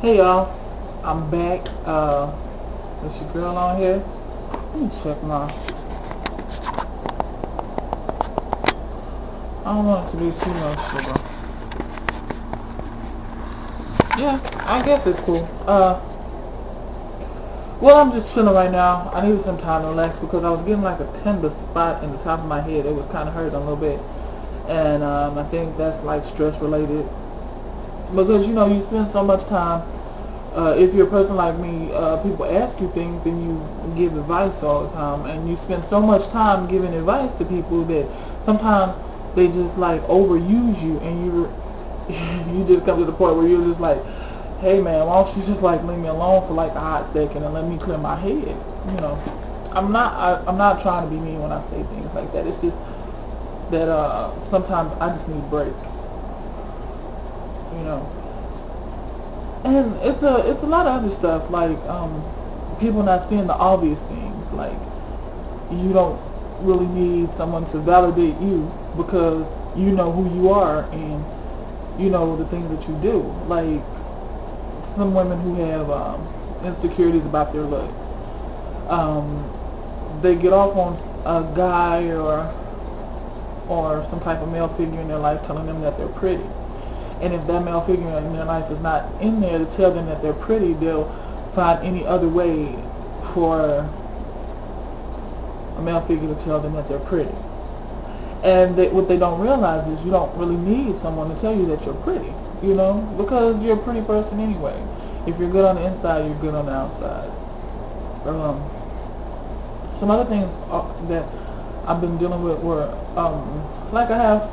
Hey y'all, I'm back. Is your girl on here? Let me check my. I don't want it to be too much sugar. Yeah, I guess it's cool. Well, I'm just chilling right now. I needed some time to relax because I was getting like a tender spot in the top of my head. It was kind of hurting a little bit, and I think that's like stress related because you spend so much time. If you're a person like me, people ask you things and you give advice all the time, and you spend so much time giving advice to people that sometimes they just like overuse you, and you just come to the point where you're just like, hey man, why don't you just like leave me alone for like a hot second and let me clear my head? I'm not trying to be mean when I say things like that. It's just that sometimes I just need a break. You know. And it's a lot of other stuff, like people not seeing the obvious things, like you don't really need someone to validate you because you know who you are and you know the things that you do. Like some women who have insecurities about their looks, they get off on a guy or some type of male figure in their life telling them that they're pretty. And if that male figure in their life is not in there to tell them that they're pretty, they'll find any other way for a male figure to tell them that they're pretty. And what they don't realize is you don't really need someone to tell you that you're pretty, because you're a pretty person anyway. If you're good on the inside, you're good on the outside. Some other things that I've been dealing with were, like I have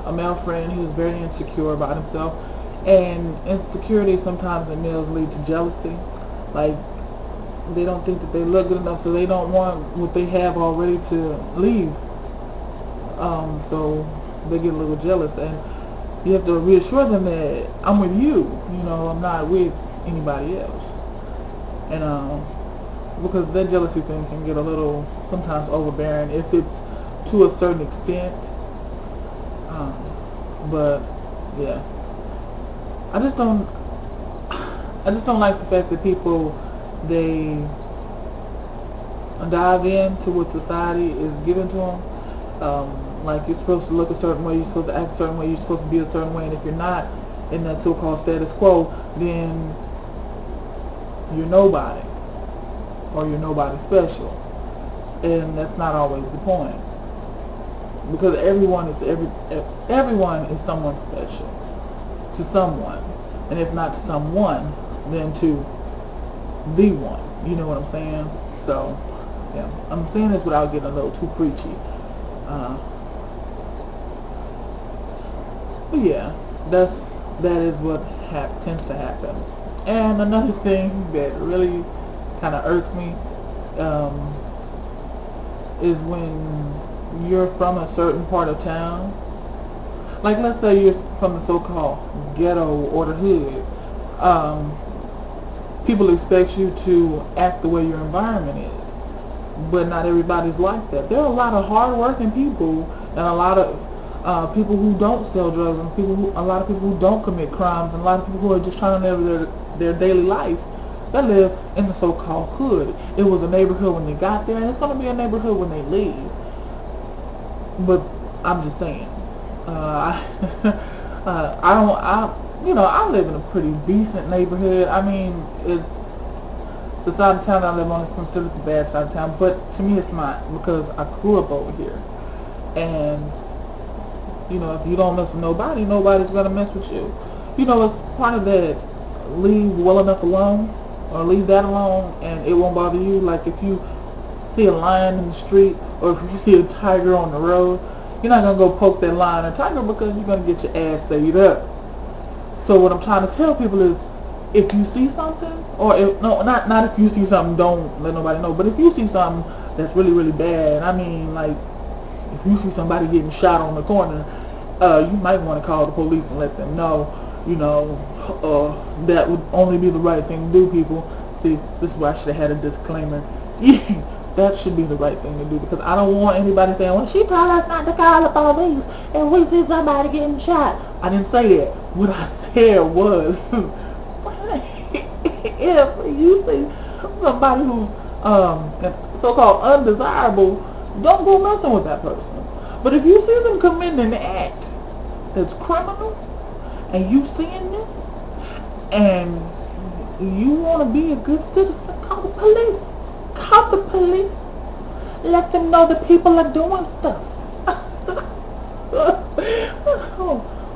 a male friend who's very insecure about himself, and insecurity sometimes in males lead to jealousy. Like they don't think that they look good enough, so they don't want what they have already to leave. So they get a little jealous, and you have to reassure them that I'm with you. I'm not with anybody else. And because that jealousy thing can get a little sometimes overbearing if it's to a certain extent. But yeah, I just don't like the fact that people, they dive into what society is giving to them. Like you're supposed to look a certain way, you're supposed to act a certain way, you're supposed to be a certain way, and if you're not in that so-called status quo, then you're nobody, or you're nobody special, and that's not always the point. Because everyone is someone special to someone, and if not to someone, then to the one. You know what I'm saying? So, yeah, I'm saying this without getting a little too preachy. But yeah, that is what tends to happen. And another thing that really kind of irks me is when you're from a certain part of town, like let's say you're from the so-called ghetto or the hood, people expect you to act the way your environment is, but not everybody's like that. There are a lot of hard-working people and a lot of people who don't sell drugs, and a lot of people who don't commit crimes, and a lot of people who are just trying to live their daily life that live in the so-called hood. It was a neighborhood when they got there, and it's going to be a neighborhood when they leave. But I'm just saying, I live in a pretty decent neighborhood. I mean, it's the side of town I live on is considered the bad side of town, but to me it's not, because I grew up over here. And, if you don't mess with nobody, nobody's going to mess with you. It's part of that, leave well enough alone, or leave that alone, and it won't bother you. Like if you see a lion in the street, or if you see a tiger on the road, you're not going to go poke that lion or tiger because you're going to get your ass saved up. So what I'm trying to tell people is, if you see something, not if you see something, don't let nobody know, but if you see something that's really, really bad, I mean, like, if you see somebody getting shot on the corner, you might want to call the police and let them know, that would only be the right thing to do, people. See, this is why I should have had a disclaimer. That should be the right thing to do, because I don't want anybody saying, well, she told us not to call the police and we see somebody getting shot. I didn't say that. What I said was, if you see somebody who's so-called undesirable, don't go messing with that person. But if you see them committing an act that's criminal, and you seeing this, and you want to be a good citizen, call the police. Call the police. Let them know that people are doing stuff.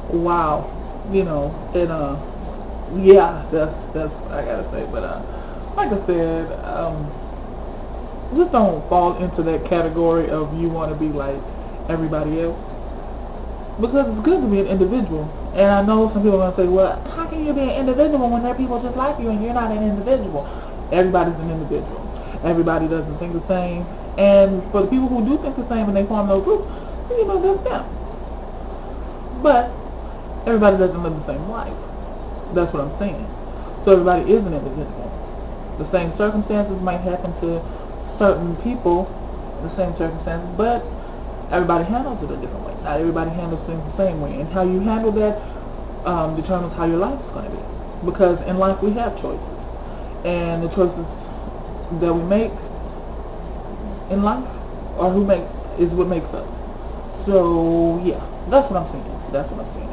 Wow. You know, and yeah, that's I gotta say. But like I said, just don't fall into that category of you want to be like everybody else, because it's good to be an individual. And I know some people are going to say, well, how can you be an individual when there are people just like you and you're not an individual? Everybody's an individual. Everybody doesn't think the same. And for the people who do think the same and they form those groups, you know, that's them. But everybody doesn't live the same life. That's what I'm saying. So everybody is an individual. The same circumstances might happen to certain people, the same circumstances, but everybody handles it a different way. Not everybody handles things the same way. And how you handle that determines how your life is going to be. Because in life we have choices. And the choices that we make in life or is what makes us. So yeah, that's what I'm saying. That's what I'm saying.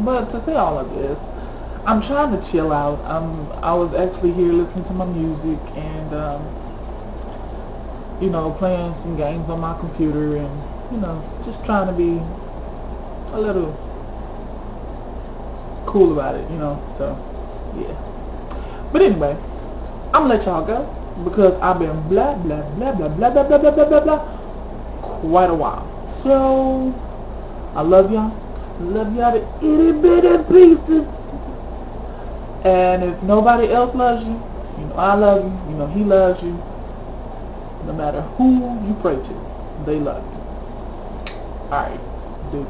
But to say all of this, I'm trying to chill out. I was actually here listening to my music and you know, playing some games on my computer and, you know, just trying to be a little cool about it, you know. So yeah. But anyway, I'm gonna let y'all go because I've been blah blah blah blah blah blah blah blah blah blah blah quite a while. So I love y'all. Love y'all to itty bitty pieces. And if nobody else loves you, you know I love you. You know he loves you. No matter who you pray to, they love you. Alright, dude.